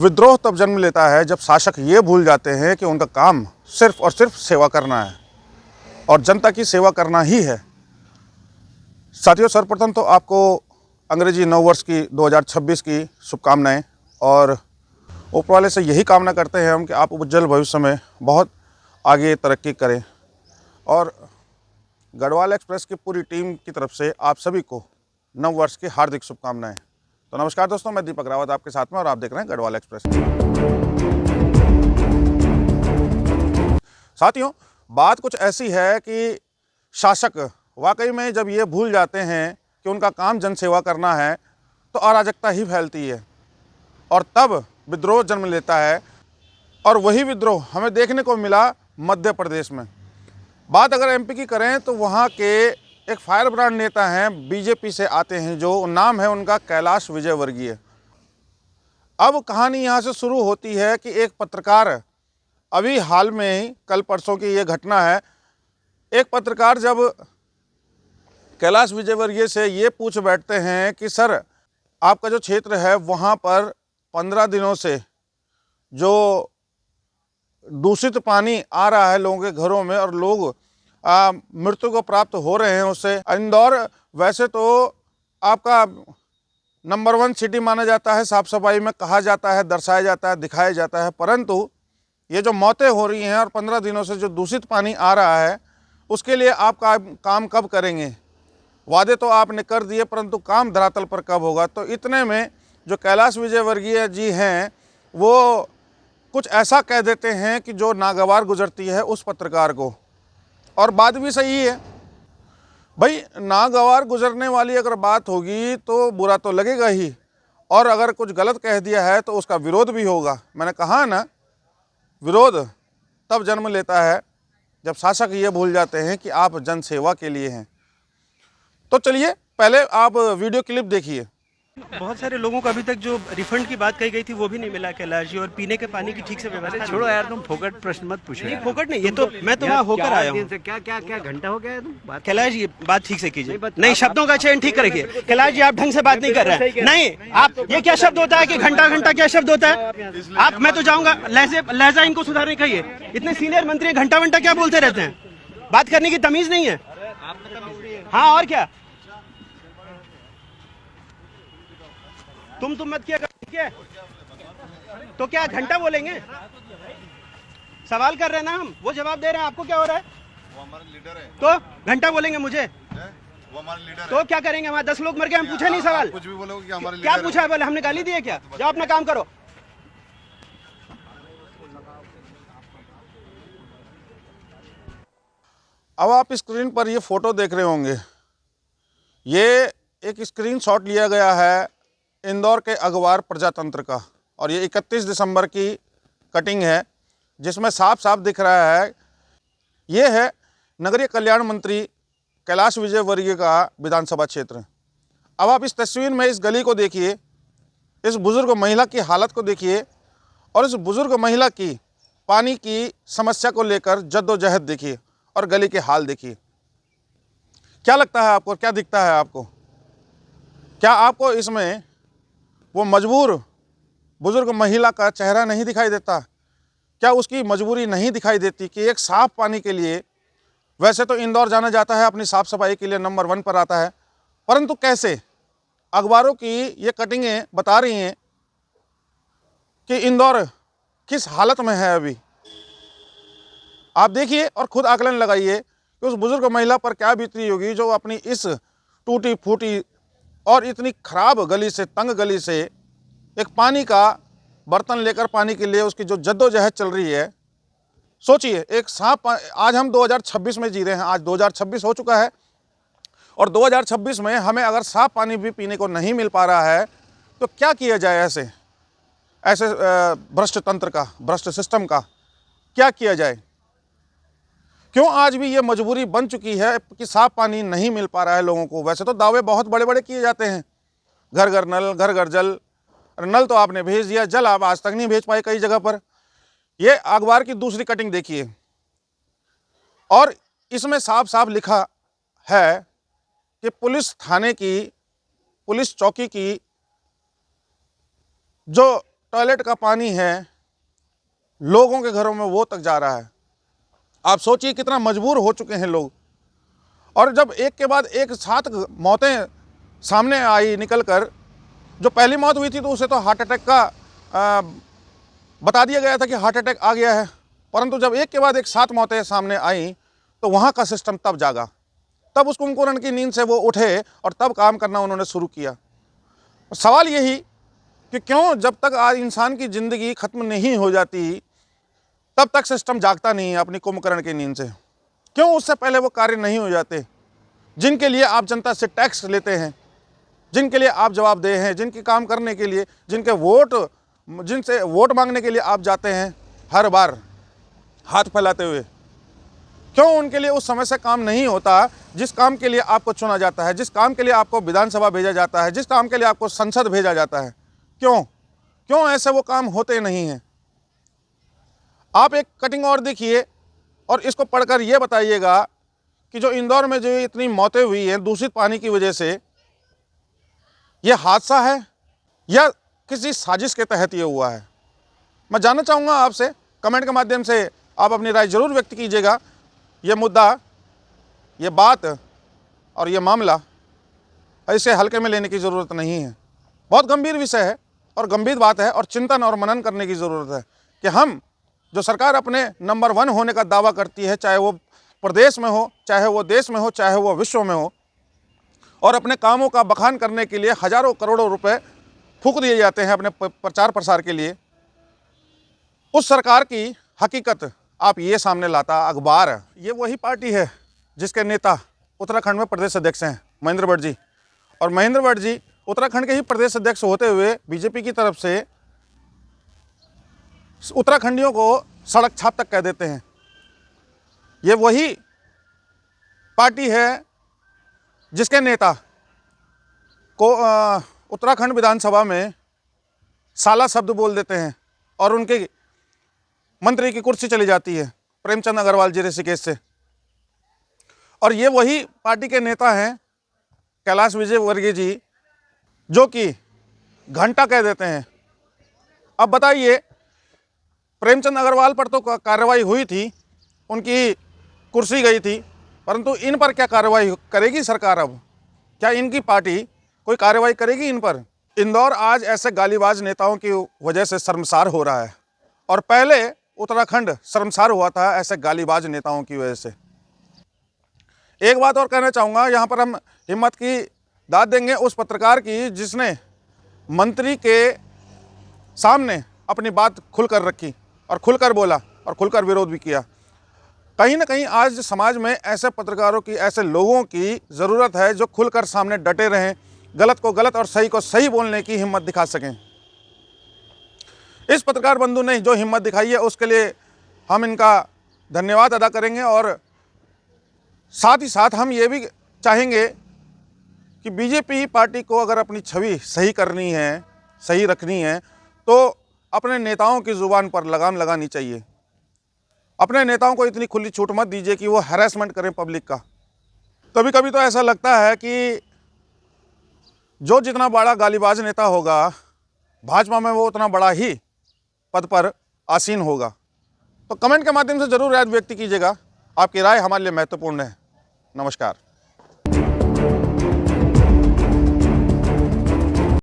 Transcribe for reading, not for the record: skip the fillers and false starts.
विद्रोह तब जन्म लेता है जब शासक ये भूल जाते हैं कि उनका काम सिर्फ और सिर्फ सेवा करना है और जनता की सेवा करना ही है। साथियों, सर्वप्रथम तो आपको अंग्रेजी नव वर्ष की 2026 की शुभकामनाएं और ऊपर वाले से यही कामना करते हैं हम कि आप उज्जवल भविष्य में बहुत आगे तरक्की करें। और गढ़वाल एक्सप्रेस की पूरी टीम की तरफ से आप सभी को नव वर्ष की हार्दिक शुभकामनाएं। तो नमस्कार दोस्तों, मैं दीपक रावत आपके साथ में और आप देख रहे हैं गढ़वाल एक्सप्रेस। साथियों, बात कुछ ऐसी है कि शासक वाकई में जब ये भूल जाते हैं कि उनका काम जनसेवा करना है तो अराजकता ही फैलती है और तब विद्रोह जन्म लेता है। और वही विद्रोह हमें देखने को मिला मध्य प्रदेश में। बात अगर एमपी की करें तो वहाँ के एक फायर ब्रांड नेता हैं, बीजेपी से आते हैं, जो नाम है उनका कैलाश विजयवर्गीय। अब कहानी यहाँ से शुरू होती है कि एक पत्रकार, अभी हाल में ही कल परसों की ये घटना है, एक पत्रकार जब कैलाश विजयवर्गीय से ये पूछ बैठते हैं कि सर, आपका जो क्षेत्र है वहाँ पर 15 दिनों से जो दूषित पानी आ रहा है लोगों के घरों में और लोग मृत्यु को प्राप्त हो रहे हैं उससे। इंदौर वैसे तो आपका नंबर 1 सिटी माना जाता है, साफ़ सफाई में कहा जाता है, दर्शाया जाता है, दिखाया जाता है, परंतु ये जो मौतें हो रही हैं और 15 दिनों से जो दूषित पानी आ रहा है उसके लिए आप काम कब करेंगे? वादे तो आपने कर दिए परंतु काम धरातल पर कब होगा? तो इतने में जो कैलाश विजयवर्गीय जी हैं वो कुछ ऐसा कह देते हैं कि जो नागवार गुजरती है उस पत्रकार को। और बात भी सही है भाई, नागवार गुजरने वाली अगर बात होगी तो बुरा तो लगेगा ही, और अगर कुछ गलत कह दिया है तो उसका विरोध भी होगा। मैंने कहा ना, विरोध तब जन्म लेता है जब शासक ये भूल जाते हैं कि आप जनसेवा के लिए हैं। तो चलिए पहले आप वीडियो क्लिप देखिए। बहुत सारे लोगों को अभी तक जो रिफंड की बात कही गई थी वो भी नहीं मिला कैलाश जी, और पीने के पानी की ठीक से व्यवस्था छोड़ो यार, तुम फोकट प्रश्न मत पूछो। नहीं, फोकट नहीं, ये तो मैं तो वहाँ होकर आया हूँ। क्या घंटा हो गया है तुम बात? कैलाश जी बात ठीक से कीजिए, नहीं शब्दों का चयन ठीक करिए। कैलाश जी आप ढंग से बात नहीं कर रहे हैं। नहीं, आप ये क्या शब्द होता है कि घंटा घंटा क्या शब्द होता है? आप, मैं तो जाऊंगा, लहजा इनको सुधारने कहिए। इतने सीनियर मंत्री घंटा घंटा क्या बोलते रहते हैं? बात करने की तमीज नहीं है। हाँ और क्या, तुम मत किया कर, तो क्या घंटा बोलेंगे? सवाल कर रहे हैं ना हम, वो जवाब दे रहे हैं, आपको क्या हो रहा है? वो हमारे लीडर है। तो घंटा बोलेंगे मुझे? वो हमारे लीडर तो क्या करेंगे? हमारे 10 लोग मर गए, हम पूछे नहीं सवाल? कुछ भी बोलोगे कि हमारे क्या लीडर पूछा है? बोले हमने गाली दी है क्या? जाओ अपना काम करो। अब आप स्क्रीन पर ये फोटो देख रहे होंगे, ये एक स्क्रीनशॉट लिया गया है इंदौर के अगवार प्रजातंत्र का, और ये 31 दिसंबर की कटिंग है जिसमें साफ साफ दिख रहा है ये है नगरीय कल्याण मंत्री कैलाश विजयवर्गीय का विधानसभा क्षेत्र। अब आप इस तस्वीर में इस गली को देखिए, इस बुजुर्ग महिला की हालत को देखिए और इस बुजुर्ग महिला की पानी की समस्या को लेकर जद्दोजहद देखिए और गली के हाल देखिए। क्या लगता है आपको, क्या दिखता है आपको? क्या आपको इसमें वो मजबूर बुजुर्ग महिला का चेहरा नहीं दिखाई देता? क्या उसकी मजबूरी नहीं दिखाई देती कि एक साफ पानी के लिए, वैसे तो इंदौर जाना जाता है अपनी साफ सफाई के लिए नंबर 1 पर आता है, परंतु कैसे अखबारों की ये कटिंगें बता रही हैं कि इंदौर किस हालत में है अभी। आप देखिए और खुद आकलन लगाइए कि उस बुजुर्ग महिला पर क्या बीत रही होगी जो अपनी इस टूटी फूटी और इतनी खराब गली से, तंग गली से एक पानी का बर्तन लेकर पानी के लिए उसकी जो जद्दोजहद चल रही है। सोचिए, एक साफ, आज हम 2026 में जी रहे हैं, आज 2026 हो चुका है और 2026 में हमें अगर साफ पानी भी पीने को नहीं मिल पा रहा है तो क्या किया जाए? ऐसे भ्रष्ट तंत्र का, भ्रष्ट सिस्टम का क्या किया जाए? क्यों आज भी ये मजबूरी बन चुकी है कि साफ पानी नहीं मिल पा रहा है लोगों को? वैसे तो दावे बहुत बड़े बड़े किए जाते हैं, घर घर नल, घर घर जल। नल तो आपने भेज दिया, जल आप आज तक नहीं भेज पाए कई जगह पर। ये अखबार की दूसरी कटिंग देखिए और इसमें साफ साफ लिखा है कि पुलिस थाने की, पुलिस चौकी की जो टॉयलेट का पानी है लोगों के घरों में वो तक जा रहा है। आप सोचिए कितना मजबूर हो चुके हैं लोग। और जब एक के बाद एक साथ मौतें सामने आई निकल कर, जो पहली मौत हुई थी तो उसे तो हार्ट अटैक का बता दिया गया था कि हार्ट अटैक आ गया है, परंतु जब एक के बाद एक सात मौतें सामने आई तो वहाँ का सिस्टम तब जागा, तब उस कुंभकर्ण की नींद से वो उठे और तब काम करना उन्होंने शुरू किया। सवाल यही कि क्यों जब तक आज इंसान की ज़िंदगी ख़त्म नहीं हो जाती तब तक सिस्टम जागता नहीं है अपनी कुंभकर्ण की नींद से? क्यों उससे पहले वो कार्य नहीं हो जाते जिनके लिए आप जनता से टैक्स लेते हैं, जिनके लिए आप जवाबदेह हैं, जिनके काम करने के लिए, जिनसे वोट मांगने के लिए आप जाते हैं हर बार हाथ फैलाते हुए? क्यों उनके लिए उस समय से काम नहीं होता जिस काम के लिए आपको चुना जाता है, जिस काम के लिए आपको विधानसभा भेजा जाता है, जिस काम के लिए आपको संसद भेजा जाता है? क्यों ऐसे वो काम होते नहीं हैं? आप एक कटिंग और देखिए और इसको पढ़कर ये बताइएगा कि जो इंदौर में जो इतनी मौतें हुई हैं दूषित पानी की वजह से, ये हादसा है या किसी साजिश के तहत ये हुआ है? मैं जानना चाहूँगा आपसे, कमेंट के माध्यम से आप अपनी राय ज़रूर व्यक्त कीजिएगा। ये मुद्दा, ये बात और ये मामला ऐसे हल्के में लेने की ज़रूरत नहीं है। बहुत गंभीर विषय है और गंभीर बात है और चिंतन और मनन करने की ज़रूरत है कि हम जो सरकार अपने नंबर 1 होने का दावा करती है, चाहे वो प्रदेश में हो, चाहे वो देश में हो, चाहे वो विश्व में हो, और अपने कामों का बखान करने के लिए हज़ारों करोड़ों रुपए फूंक दिए जाते हैं अपने प्रचार प्रसार के लिए, उस सरकार की हकीकत आप ये सामने लाता अखबार। ये वही पार्टी है जिसके नेता उत्तराखंड में प्रदेश अध्यक्ष हैं महेंद्र भट्ट जी, और महेंद्र भट्ट जी उत्तराखंड के ही प्रदेश अध्यक्ष होते हुए बीजेपी की तरफ से उत्तराखंडियों को सड़क छाप तक कह देते हैं। ये वही पार्टी है जिसके नेता को उत्तराखंड विधानसभा में साला शब्द बोल देते हैं और उनके मंत्री की कुर्सी चली जाती है प्रेमचंद अग्रवाल जी ऋषिकेश से। और ये वही पार्टी के नेता हैं कैलाश विजयवर्गीय जी, जो कि घंटा कह देते हैं। अब बताइए, प्रेमचंद अग्रवाल पर तो कार्रवाई हुई थी, उनकी कुर्सी गई थी, परंतु इन पर क्या कार्रवाई करेगी सरकार? अब क्या इनकी पार्टी कोई कार्रवाई करेगी इन पर? इंदौर आज ऐसे गालीबाज नेताओं की वजह से शर्मसार हो रहा है और पहले उत्तराखंड शर्मसार हुआ था ऐसे गालीबाज नेताओं की वजह से। एक बात और कहना चाहूँगा, यहाँ पर हम हिम्मत की दाद देंगे उस पत्रकार की जिसने मंत्री के सामने अपनी बात खुलकर रखी और खुलकर बोला और खुलकर विरोध भी किया। कहीं ना कहीं आज समाज में ऐसे पत्रकारों की, ऐसे लोगों की ज़रूरत है जो खुलकर सामने डटे रहें, गलत को गलत और सही को सही बोलने की हिम्मत दिखा सकें। इस पत्रकार बंधु ने जो हिम्मत दिखाई है उसके लिए हम इनका धन्यवाद अदा करेंगे और साथ ही साथ हम ये भी चाहेंगे कि बीजेपी पार्टी को अगर अपनी छवि सही करनी है, सही रखनी है, तो अपने नेताओं की ज़ुबान पर लगाम लगानी चाहिए। अपने नेताओं को इतनी खुली छूट मत दीजिए कि वो हैरेसमेंट करें पब्लिक का। कभी कभी तो ऐसा लगता है कि जो जितना बड़ा गालीबाज नेता होगा भाजपा में वो उतना बड़ा ही पद पर आसीन होगा। तो कमेंट के माध्यम से ज़रूर राय व्यक्त कीजिएगा। आपकी राय हमारे लिए महत्वपूर्ण है। नमस्कार।